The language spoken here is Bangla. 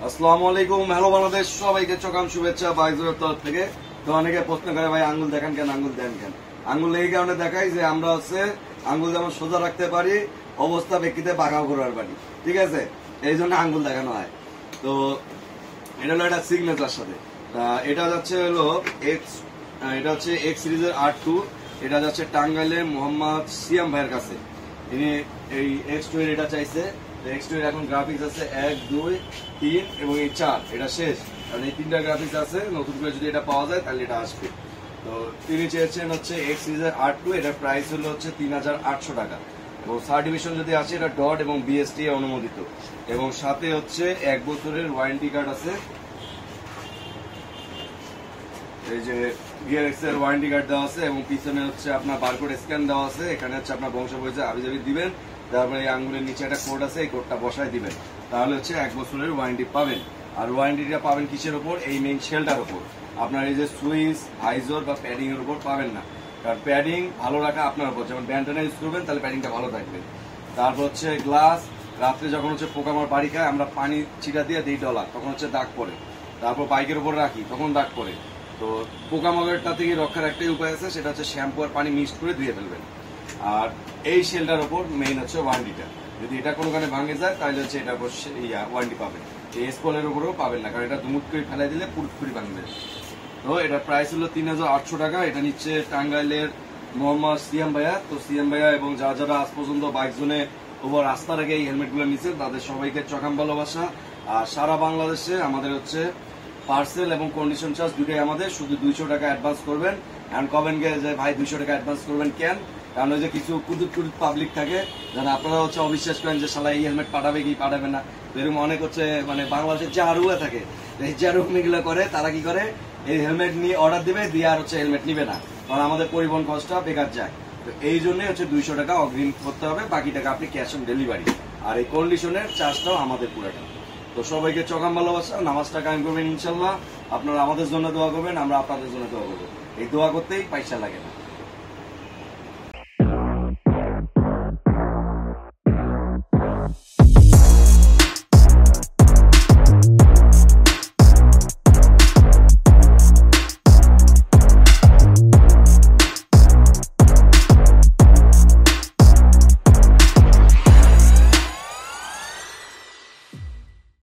আসসালামু আলাইকুম, হ্যালো বাংলাদেশ, সবাইকে চকাম শুভেচ্ছা বাইজুরের তরফ থেকে। তো অনেকে প্রশ্ন করে ভাই আঙ্গুল দেখান কেন, আঙ্গুল দেন কেন? আঙ্গুল এই কারণে দেখাই যে আমরা আঙ্গুল যেমন সোজা রাখতে পারি, অবস্থা ব্যক্তিতে বাঁকাও করতে পারি, ঠিক আছে? এই জন্য আঙ্গুল দেখানো হয়। তো এটা হলো একটা সিগনেচার সাথে এটা যাচ্ছে হলো এটা হচ্ছে এক্স সিরিজের R2। এটা যাচ্ছে টাঙ্গাইলের মোহাম্মদ সিয়াম ভাইয়ের কাছে। তিনি এই X2 এর এটা চাইছে। X2 এর এখন গ্রাফিক্স আছে 1, 2, 3 এবং এই 4, এটা শেষ। কারণ এই 3টা গ্রাফিক্স আছে, নতুন করে যদি এটা পাওয়া যায় তাহলে এটা আসবে। তো তিনি চেয়েছেন হচ্ছে এক্স সিরিজের R2, এটার প্রাইস হলো হচ্ছে 3800 টাকা। এবং সার্টিফিকেশন যদি আছে এটা ডট এবং BST অনুমোদিত, এবং সাথে হচ্ছে 1 বছরের ওয়ারেন্টি কার্ড আছে। এই যে VRX এর ওয়ারেন্টি কার্ড দেওয়া আছে, এবং পিছনে হচ্ছে আপনার বারকোড স্ক্যান দেওয়া আছে। এখানে হচ্ছে আপনার বংশ পরিচয় আবিজাবি দিবেন, তারপরে এই আঙ্গুলের নিচে একটা কোড আছে, এই কোডটা বসায় দিবেন, তাহলে হচ্ছে 1 বছরের ওয়ারেন্টি পাবেন। আর ওয়ারেন্টিটা পাবেন কিসের উপর? এই মেইন শেলটার উপর। আপনার এই যে সুইচ, আইজোর বা প্যাডিং এর উপর পাবেন না, কারণ প্যাডিং ভালো রাখা আপনার উপর। যেমন ব্যান্ডেনা ইউজ করবেন তাহলে প্যাডিংটা ভালো থাকবে। তারপর হচ্ছে গ্লাস, রাত্রে যখন হচ্ছে পোকামাকড় বাড়ি খায়, আমরা পানি ছিটা দিয়ে দিই ডলার, তখন হচ্ছে দাগ পড়ে। তারপর বাইকের উপর রাখি, তখন দাগ পড়ে। তো পোকামাকড়টা থেকে রক্ষার একটাই উপায় আছে, সেটা হচ্ছে শ্যাম্পু আর পানি মিক্সড করে ধুয়ে ফেলবেন। আর এই শেলটার উপর মেইন হচ্ছে ওয়ারেন্টিটা। যদি এটা কোনোখানে ভাঙে যায় তাহলে হচ্ছে এটা ওয়ারেন্টি পাবেন। এই স্পলের উপরেও পাবেন না, কারণ এটা দুমুট করে ফেলাই দিলে পুরোপুরি ভাঙবে। তো এটার প্রাইস হলো 3800 টাকা। এটা নিচ্ছে টাঙ্গাইলের মোহাম্মদ সিয়াম ভাইয়া। তো সিয়াম ভাইয়া এবং যারা আজ পর্যন্ত বাইক জোনে ওভার রাস্তার আগে এই হেলমেটগুলো নিচ্ছে, তাদের সবাইকে চকাম ভালোবাসা। আর সারা বাংলাদেশে আমাদের হচ্ছে পার্সেল এবং কন্ডিশন চার্জ দুটোই আমাদের। শুধু 200 টাকা অ্যাডভান্স করবেন। এন্ড কমেন্ট যে ভাই 200 টাকা অ্যাডভান্স করবেন কেন? কারণ ওই যে কিছু কুদুর পাবলিক থাকে, যারা আপনারা হচ্ছে অবিশ্বাস করেন যে শালা এই হেলমেট পাঠাবে কি পাঠাবে না। এরকম অনেক হচ্ছে মানে বাংলাদেশের জারুয়া থাকে, এই জারুম এগুলো করে। তারা কি করে, এই হেলমেট নিয়ে অর্ডার দিবে, দিয়ে আর হচ্ছে হেলমেট নিবে না, কারণ আমাদের পরিবহন খরচটা বেকার যায়। তো এই জন্যই হচ্ছে 200 টাকা অগ্রিম করতে হবে, বাকি টাকা আপনি ক্যাশ অন ডেলিভারি। আর এই কন্ডিশনের চার্জটাও আমাদের পুরোটা। তো সবাইকে চকাম ভালোবাসা, নামাজটা কায়েম করবেন ইনশাল্লাহ। আপনারা আমাদের জন্য দোয়া করবেন, আমরা আপনাদের জন্য দোয়া করবো। এই দোয়া করতেই পয়সা লাগে না।